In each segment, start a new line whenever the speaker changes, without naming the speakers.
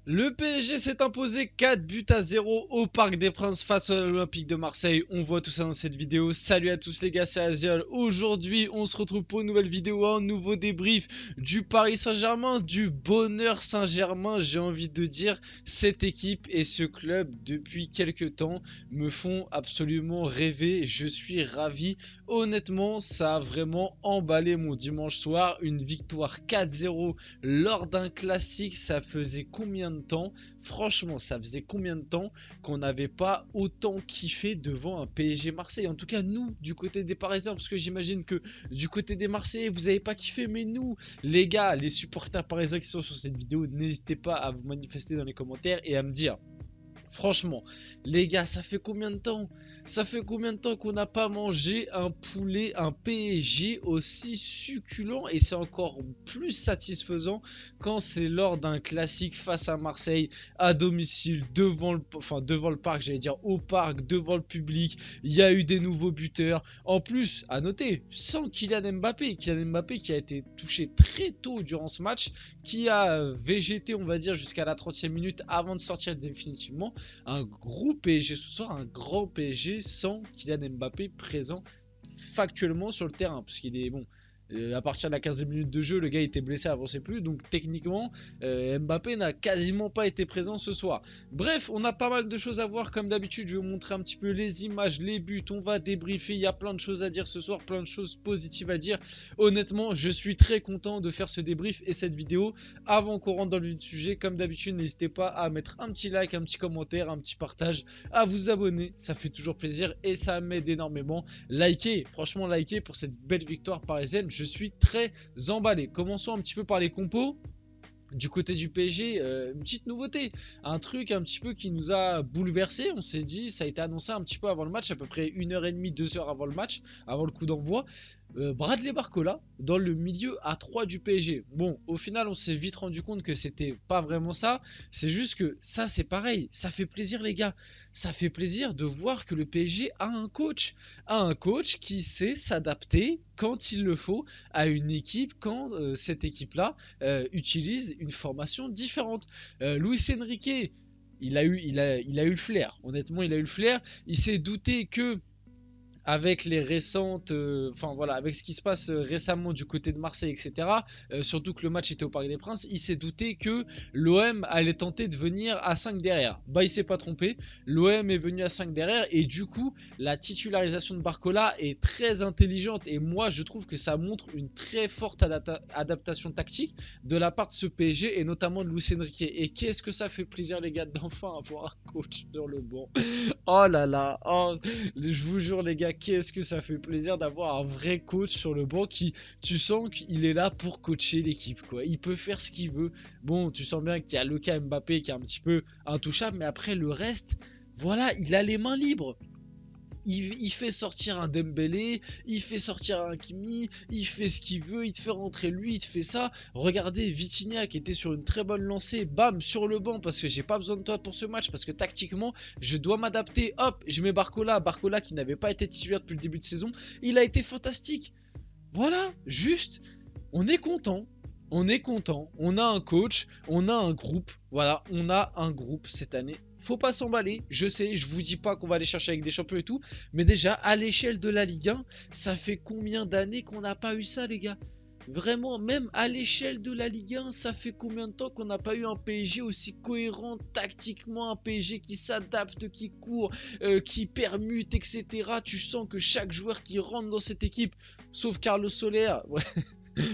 Le PSG s'est imposé 4 buts à 0 au Parc des Princes face à l'Olympique de Marseille. On voit tout ça dans cette vidéo. Salut à tous les gars, c'est Aziol. Aujourd'hui, on se retrouve pour une nouvelle vidéo, un nouveau débrief du Paris Saint-Germain, du bonheur Saint-Germain. J'ai envie de dire, cette équipe et ce club, depuis quelques temps, me font absolument rêver. Je suis ravi. Honnêtement, ça a vraiment emballé mon dimanche soir. Une victoire 4-0 lors d'un classique, ça faisait combien de temps? Franchement, ça faisait combien de temps qu'on n'avait pas autant kiffé devant un PSG Marseille? En tout cas, nous, du côté des Parisiens, parce que j'imagine que du côté des Marseillais, vous n'avez pas kiffé, mais nous, les gars, les supporters parisiens qui sont sur cette vidéo, n'hésitez pas à vous manifester dans les commentaires et à me dire. Franchement, les gars, ça fait combien de temps? Ça fait combien de temps qu'on n'a pas mangé un poulet, un PSG aussi succulent et c'est encore plus satisfaisant quand c'est lors d'un classique face à Marseille, à domicile, devant le parc, j'allais dire au parc, devant le public. Il y a eu des nouveaux buteurs. En plus, à noter, sans Kylian Mbappé. Kylian Mbappé qui a été touché très tôt durant ce match, qui a végété, on va dire, jusqu'à la 30e minute avant de sortir définitivement. Un gros PSG ce soir, un grand PSG sans Kylian Mbappé présent factuellement sur le terrain. Parce qu'il est bon. À partir de la 15e minute de jeu, le gars était blessé, avançait plus. Donc techniquement, Mbappé n'a quasiment pas été présent ce soir. Bref, on a pas mal de choses à voir. Comme d'habitude, je vais vous montrer un petit peu les images, les buts. On va débriefer. Il y a plein de choses à dire ce soir, plein de choses positives à dire. Honnêtement, je suis très content de faire ce débrief et cette vidéo. Avant qu'on rentre dans le vif du sujet, comme d'habitude, n'hésitez pas à mettre un petit like, un petit commentaire, un petit partage, à vous abonner. Ça fait toujours plaisir et ça m'aide énormément. Likez, franchement likez pour cette belle victoire parisienne. Je suis très emballé. Commençons un petit peu par les compos. Du côté du PSG, une petite nouveauté, un truc un petit peu qui nous a bouleversé. On s'est dit, ça a été annoncé un petit peu avant le match, à peu près 1h30, 2h avant le match, avant le coup d'envoi. Bradley Barcola dans le milieu à 3 du PSG. Bon, au final, on s'est vite rendu compte que c'était pas vraiment ça. C'est juste que ça, c'est pareil. Ça fait plaisir, les gars. Ça fait plaisir de voir que le PSG a un coach. A un coach qui sait s'adapter quand il le faut à une équipe quand cette équipe-là utilise une formation différente. Luis Enrique, il a eu le flair. Honnêtement, il a eu le flair. Il s'est douté que avec les récentes, enfin voilà, avec ce qui se passe récemment du côté de Marseille, etc. Surtout que le match était au Parc des Princes, il s'est douté que l'OM allait tenter de venir à 5 derrière. Bah, il s'est pas trompé. L'OM est venu à 5 derrière et du coup, la titularisation de Barcola est très intelligente et moi, je trouve que ça montre une très forte adaptation tactique de la part de ce PSG et notamment de Luis Enrique. Et qu'est-ce que ça fait plaisir, les gars, d'enfin avoir un coach sur le banc. Oh là là, oh, je vous jure les gars, qu'est-ce que ça fait plaisir d'avoir un vrai coach sur le banc qui, tu sens qu'il est là pour coacher l'équipe, quoi. Il peut faire ce qu'il veut. Bon, tu sens bien qu'il y a le cas Mbappé qui est un petit peu intouchable, mais après le reste, voilà, il a les mains libres. Il fait sortir un Dembélé, il fait sortir un Kimi, il fait ce qu'il veut, il te fait rentrer lui, il te fait ça. Regardez Vitinha qui était sur une très bonne lancée, bam, sur le banc parce que j'ai pas besoin de toi pour ce match, parce que tactiquement, je dois m'adapter. Hop, je mets Barcola, Barcola qui n'avait pas été titulaire depuis le début de saison, il a été fantastique. Voilà, juste, on est content. On est content, on a un coach, on a un groupe, voilà, on a un groupe cette année. Faut pas s'emballer, je sais, je vous dis pas qu'on va aller chercher avec des champions et tout, mais déjà à l'échelle de la Ligue 1, ça fait combien d'années qu'on n'a pas eu ça, les gars? Vraiment, même à l'échelle de la Ligue 1, ça fait combien de temps qu'on n'a pas eu un PSG aussi cohérent tactiquement, un PSG qui s'adapte, qui court, qui permute, etc. Tu sens que chaque joueur qui rentre dans cette équipe, sauf Carlos Soler, ouais,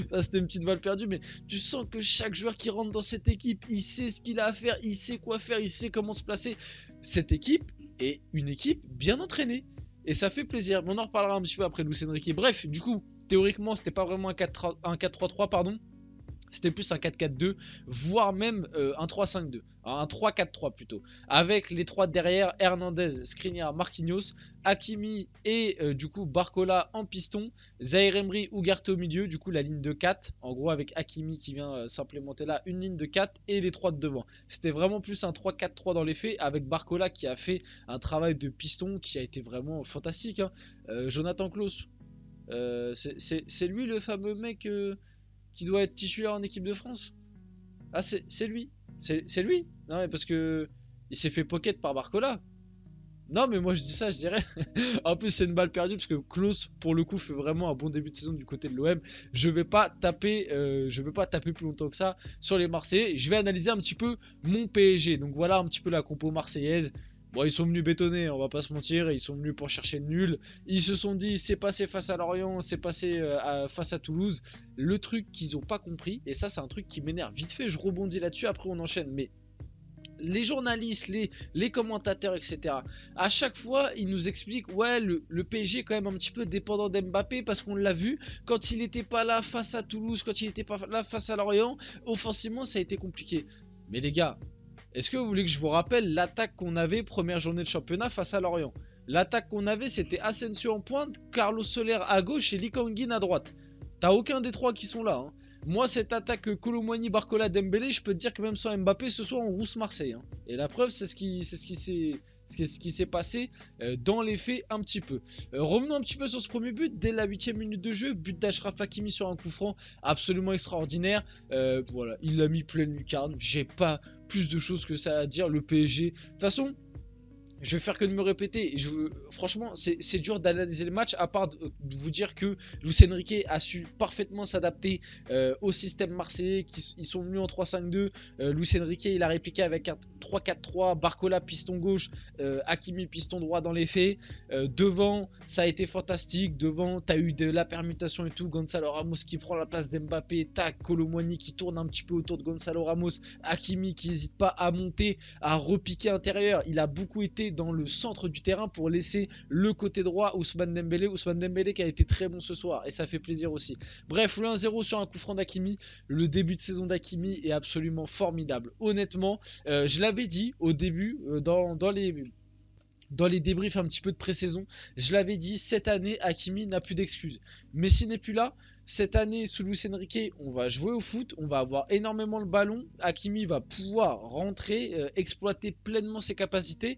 ça c'était une petite balle perdue, mais tu sens que chaque joueur qui rentre dans cette équipe, il sait ce qu'il a à faire, il sait quoi faire, il sait comment se placer. Cette équipe est une équipe bien entraînée. Et ça fait plaisir. Mais on en reparlera un petit peu après Luis Enrique. Bref, du coup, théoriquement, c'était pas vraiment un 4-3-3, pardon. C'était plus un 4-4-2, voire même un 3-5-2. Un 3-4-3 plutôt. Avec les trois derrière, Hernandez, Skriniar, Marquinhos, Hakimi et du coup Barcola en piston, Zaïre Emery, Ugarte au milieu, du coup la ligne de 4. En gros avec Hakimi qui vient s'implémenter là, une ligne de 4 et les trois de devant. C'était vraiment plus un 3-4-3 dans les faits, avec Barcola qui a fait un travail de piston qui a été vraiment fantastique. Hein. Jonathan Klaus, c'est lui le fameux mec qui doit être titulaire en équipe de France. Ah, c'est lui. C'est lui? Non, mais parce que il s'est fait pocket par Barcola. Non, mais moi je dis ça, je dirais. En plus, c'est une balle perdue parce que Klose, pour le coup, fait vraiment un bon début de saison du côté de l'OM. Je vais pas taper plus longtemps que ça sur les Marseillais. Je vais analyser un petit peu mon PSG. Donc voilà un petit peu la compo marseillaise. Bon, ils sont venus bétonner, on va pas se mentir. Ils sont venus pour chercher le nul. Ils se sont dit, c'est passé face à Lorient, c'est passé face à Toulouse. Le truc qu'ils ont pas compris, et ça, c'est un truc qui m'énerve. Vite fait, je rebondis là-dessus. Après, on enchaîne. Mais les journalistes, les commentateurs, etc. À chaque fois, ils nous expliquent, ouais, le PSG est quand même un petit peu dépendant d'Mbappé parce qu'on l'a vu, quand il n'était pas là face à Toulouse, quand il n'était pas là face à Lorient, offensivement, ça a été compliqué. Mais les gars, est-ce que vous voulez que je vous rappelle l'attaque qu'on avait première journée de championnat face à Lorient? L'attaque qu'on avait, c'était Asensio en pointe, Carlos Soler à gauche et Lee Kang-in à droite. T'as aucun des trois qui sont là, hein. Moi, cette attaque Kolo Muani, Barcola, Dembélé, je peux te dire que même sans Mbappé, ce soit en rousse Marseille, hein. Et la preuve, c'est ce qui s'est passé dans les faits un petit peu. Revenons un petit peu sur ce premier but. Dès la 8ème minute de jeu, but d'Achraf Hakimi sur un coup franc absolument extraordinaire. Voilà, il l'a mis pleine lucarne. J'ai pas plus de choses que ça à dire. Le PSG, de toute façon, je vais faire que de me répéter. Franchement, c'est dur d'analyser le match, à part de vous dire que Luis Enrique a su parfaitement s'adapter au système marseillais. Ils sont venus en 3-5-2. Luis Enrique, il a répliqué avec un 3-4-3. Barcola, piston gauche. Hakimi, piston droit dans les faits. Devant, ça a été fantastique. Devant, tu as eu de la permutation et tout. Gonzalo Ramos qui prend la place d'Mbappé. Tac, Kolo Muani qui tourne un petit peu autour de Gonzalo Ramos. Hakimi qui n'hésite pas à monter, à repiquer intérieur. Il a beaucoup été dans le centre du terrain pour laisser le côté droit Ousmane Dembélé qui a été très bon ce soir et ça fait plaisir aussi. Bref, le 1-0 sur un coup franc d'Hakimi. Le début de saison d'Hakimi est absolument formidable. Honnêtement, je l'avais dit au début dans les débriefs un petit peu de pré-saison, je l'avais dit, cette année, Hakimi n'a plus d'excuses. Messi n'est plus là. Cette année, sous Luis Enrique, on va jouer au foot, on va avoir énormément le ballon. Hakimi va pouvoir rentrer, exploiter pleinement ses capacités.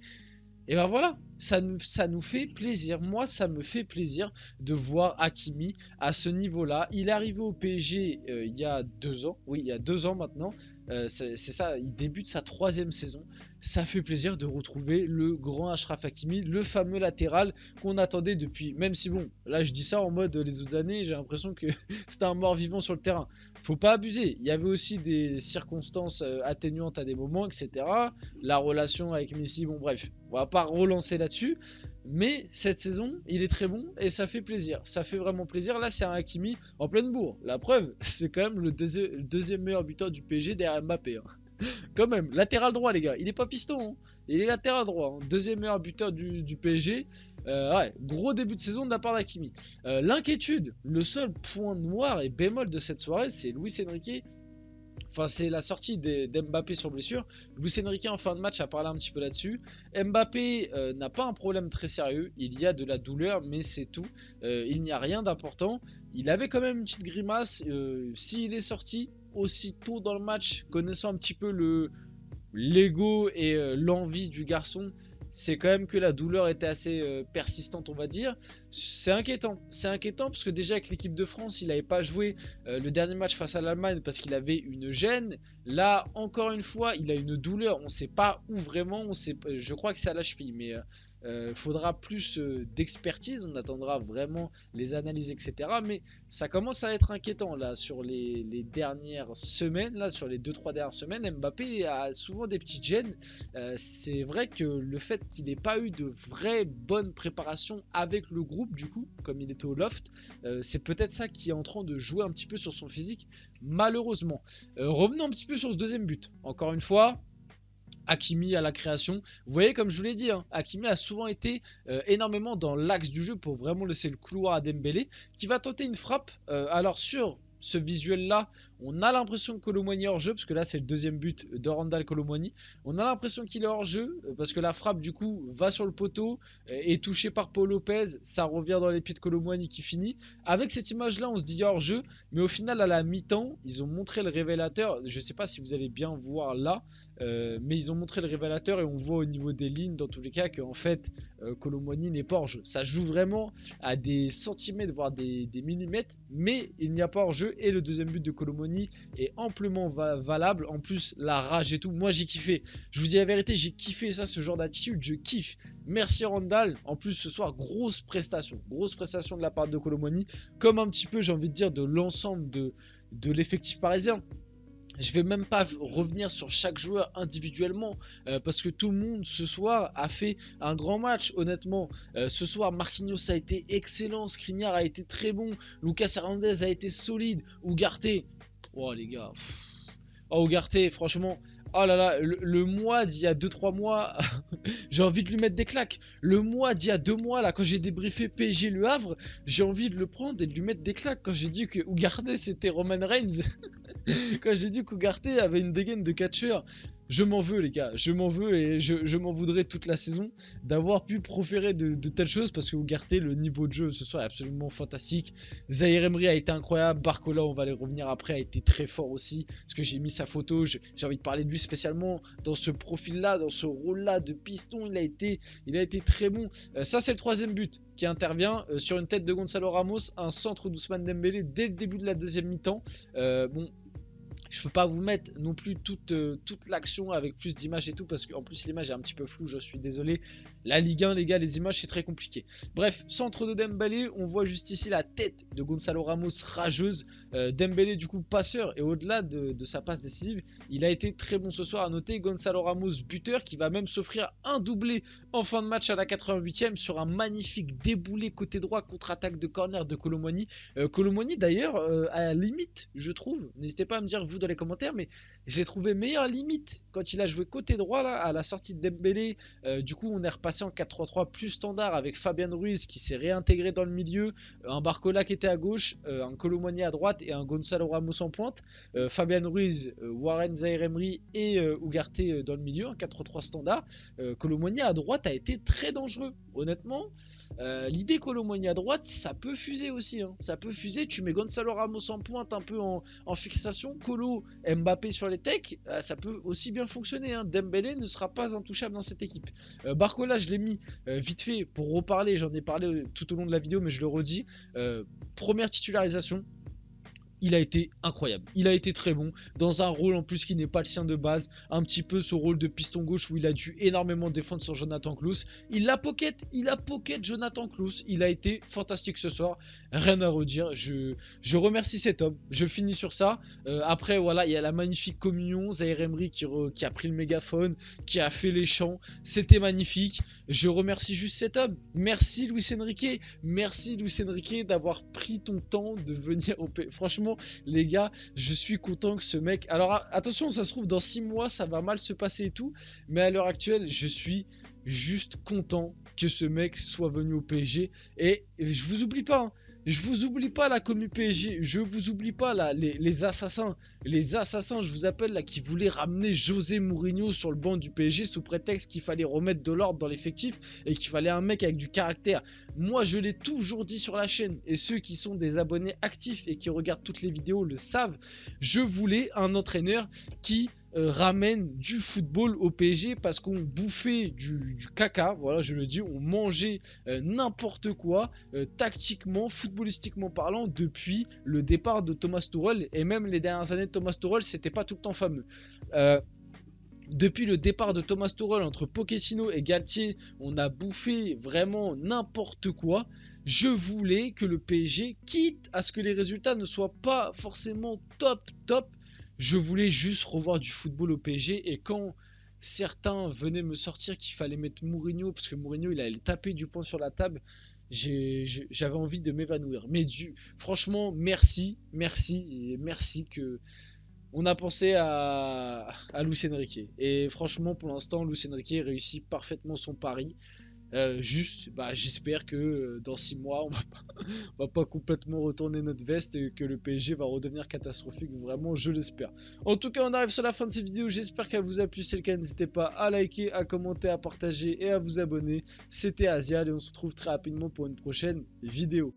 Et ben voilà, ça nous fait plaisir. Moi, ça me fait plaisir de voir Hakimi à ce niveau-là. Il est arrivé au PSG il y a 2 ans. Oui, il y a 2 ans maintenant. C'est ça, il débute sa 3e saison. Ça fait plaisir de retrouver le grand Achraf Hakimi, le fameux latéral qu'on attendait depuis. Même si bon, là je dis ça en mode les autres années, j'ai l'impression que c'était un mort-vivant sur le terrain. Faut pas abuser. Il y avait aussi des circonstances atténuantes à des moments, etc. La relation avec Messi, bon bref, on va pas relancer là-dessus. Mais cette saison, il est très bon et ça fait plaisir. Ça fait vraiment plaisir. Là, c'est un Hakimi en pleine bourre. La preuve, c'est quand même le deuxième meilleur buteur du PSG derrière Mbappé, hein. Quand même, latéral droit, les gars. Il est pas piston, hein. Il est latéral droit, hein. Deuxième meilleur buteur du PSG. Ouais, gros début de saison de la part d'Hakimi. L'inquiétude, le seul point noir et bémol de cette soirée, c'est Luis Enrique. Enfin, c'est la sortie d'Mbappé sur blessure. Luis Enrique en fin de match a parlé un petit peu là-dessus. Mbappé n'a pas un problème très sérieux. Il y a de la douleur, mais c'est tout. Il n'y a rien d'important. Il avait quand même une petite grimace. S'il est sorti aussi tôt dans le match, connaissant un petit peu l'ego et l'envie du garçon, c'est quand même que la douleur était assez persistante, on va dire. C'est inquiétant parce que déjà avec l'équipe de France, il n'avait pas joué le dernier match face à l'Allemagne parce qu'il avait une gêne. Là, encore une fois, il a une douleur, on ne sait pas où vraiment, je crois que c'est à la cheville, mais faudra plus d'expertise, on attendra vraiment les analyses, etc. Mais ça commence à être inquiétant là sur les dernières semaines, là sur les 2-3 dernières semaines. Mbappé a souvent des petites gênes. C'est vrai que le fait qu'il n'ait pas eu de vraie bonne préparation avec le groupe, du coup, comme il était au loft, c'est peut-être ça qui est en train de jouer un petit peu sur son physique, malheureusement. Revenons un petit peu sur ce deuxième but. Encore une fois, Hakimi à la création. Vous voyez, comme je vous l'ai dit, hein, Hakimi a souvent été énormément dans l'axe du jeu pour vraiment laisser le couloir à Dembélé, qui va tenter une frappe. Alors sur ce visuel-là, on a l'impression que Kolo Muani est hors jeu, parce que là c'est le deuxième but de Randal Kolo Muani. On a l'impression qu'il est hors jeu, parce que la frappe du coup va sur le poteau, est touchée par Paul Lopez, ça revient dans les pieds de Kolo Muani qui finit. Avec cette image-là, on se dit hors jeu, mais au final à la mi-temps, ils ont montré le révélateur. Je ne sais pas si vous allez bien voir là, mais ils ont montré le révélateur et on voit au niveau des lignes dans tous les cas qu'en fait Kolo Muani n'est pas hors jeu. Ça joue vraiment à des centimètres, voire des millimètres, mais il n'y a pas hors jeu. jeu. Et le deuxième but de Kolo Muani est amplement valable. En plus, la rage et tout, moi j'ai kiffé. Je vous dis la vérité, j'ai kiffé ça, ce genre d'attitude, je kiffe. Merci Randall. En plus, ce soir, grosse prestation de la part de Kolo Muani. Comme un petit peu, j'ai envie de dire, de l'ensemble de l'effectif parisien. Je vais même pas revenir sur chaque joueur individuellement parce que tout le monde ce soir a fait un grand match. Honnêtement, ce soir Marquinhos a été excellent, Skriniar a été très bon, Lucas Hernandez a été solide, Ugarte, oh les gars, oh Ugarte, franchement, oh là là, le mois d'il y a 2-3 mois, j'ai envie de lui mettre des claques. Le mois d'il y a 2 mois, là, quand j'ai débriefé PSG Le Havre, j'ai envie de le prendre et de lui mettre des claques. Quand j'ai dit que Ugarte c'était Roman Reigns, quand j'ai dit qu'Ugarte avait une dégaine de catcheur, je m'en veux les gars, je m'en veux et je m'en voudrais toute la saison d'avoir pu proférer de telles choses parce que Ugarte, le niveau de jeu ce soir est absolument fantastique. Zaïre Emery a été incroyable, Barcola, on va aller revenir après, a été très fort aussi parce que j'ai mis sa photo, j'ai envie de parler de lui spécialement dans ce profil là, dans ce rôle là de piston, il a été très bon. Ça c'est le troisième but qui intervient sur une tête de Gonzalo Ramos, un centre d'Ousmane Dembélé dès le début de la deuxième mi-temps. Bon, je peux pas vous mettre non plus toute l'action avec plus d'images et tout parce qu'en plus l'image est un petit peu floue, je suis désolé. La Ligue 1 les gars, les images c'est très compliqué. Bref, centre de Dembélé, on voit juste ici la tête de Gonzalo Ramos rageuse. Dembélé du coup passeur et au-delà de sa passe décisive, il a été très bon ce soir. À noter Gonzalo Ramos buteur qui va même s'offrir un doublé en fin de match à la 88e sur un magnifique déboulé côté droit contre-attaque de corner de Kolo Muani. Kolo Muani d'ailleurs à la limite je trouve, n'hésitez pas à me dire vous dans les commentaires, mais j'ai trouvé meilleure limite quand il a joué côté droit là à la sortie de Dembélé. Du coup on est repassé en 4-3-3 plus standard avec Fabian Ruiz qui s'est réintégré dans le milieu, un Barcola qui était à gauche, un Kolo Muani à droite et un Gonzalo Ramos en pointe, Fabian Ruiz, Warren Zaïre Emery et Ugarte dans le milieu, un 4-3-3 standard. Kolo Muani à droite a été très dangereux honnêtement. L'idée Kolo Muani à droite ça peut fuser aussi hein. Ça peut fuser, tu mets Gonzalo Ramos en pointe un peu en fixation, Kolo Mbappé sur les techs, ça peut aussi bien fonctionner hein. Dembélé ne sera pas intouchable dans cette équipe. Barcola je l'ai mis vite fait pour reparler, j'en ai parlé tout au long de la vidéo mais je le redis, première titularisation. Il a été incroyable, il a été très bon, dans un rôle en plus qui n'est pas le sien de base, un petit peu ce rôle de piston gauche où il a dû énormément défendre sur Jonathan Klaus. Il a pocket Jonathan Klaus, il a été fantastique ce soir, rien à redire, je remercie cet homme, je finis sur ça. Après voilà, il y a la magnifique communion, Zaïre Emery qui a pris le mégaphone, qui a fait les chants, c'était magnifique, je remercie juste cet homme, merci Luis Enrique d'avoir pris ton temps de venir au pays, franchement les gars, je suis content que ce mec... Alors attention, ça se trouve dans 6 mois ça va mal se passer et tout, mais à l'heure actuelle je suis juste content que ce mec soit venu au PSG. Et je vous oublie pas hein. Je vous oublie pas la commu PSG, je vous oublie pas là, les assassins, je vous appelle là, qui voulaient ramener José Mourinho sur le banc du PSG sous prétexte qu'il fallait remettre de l'ordre dans l'effectif et qu'il fallait un mec avec du caractère. Moi je l'ai toujours dit sur la chaîne et ceux qui sont des abonnés actifs et qui regardent toutes les vidéos le savent, je voulais un entraîneur qui ramène du football au PSG parce qu'on bouffait du caca, voilà je le dis, on mangeait n'importe quoi tactiquement, footballistiquement parlant depuis le départ de Thomas Tuchel et même les dernières années de Thomas Tuchel c'était pas tout le temps fameux. Depuis le départ de Thomas Tuchel entre Pochettino et Galtier, on a bouffé vraiment n'importe quoi. Je voulais que le PSG, quitte à ce que les résultats ne soient pas forcément top, je voulais juste revoir du football au PSG. Et quand certains venaient me sortir qu'il fallait mettre Mourinho, parce que Mourinho il allait taper du poing sur la table, j'avais envie de m'évanouir. Mais franchement, merci que... On a pensé à Luis Enrique. Et franchement, pour l'instant, Luis Enrique réussit parfaitement son pari. J'espère que dans 6 mois, on va pas complètement retourner notre veste et que le PSG va redevenir catastrophique. Vraiment, je l'espère. En tout cas, on arrive sur la fin de cette vidéo. J'espère qu'elle vous a plu. Si c'est le cas, n'hésitez pas à liker, à commenter, à partager et à vous abonner. C'était Asial et on se retrouve très rapidement pour une prochaine vidéo.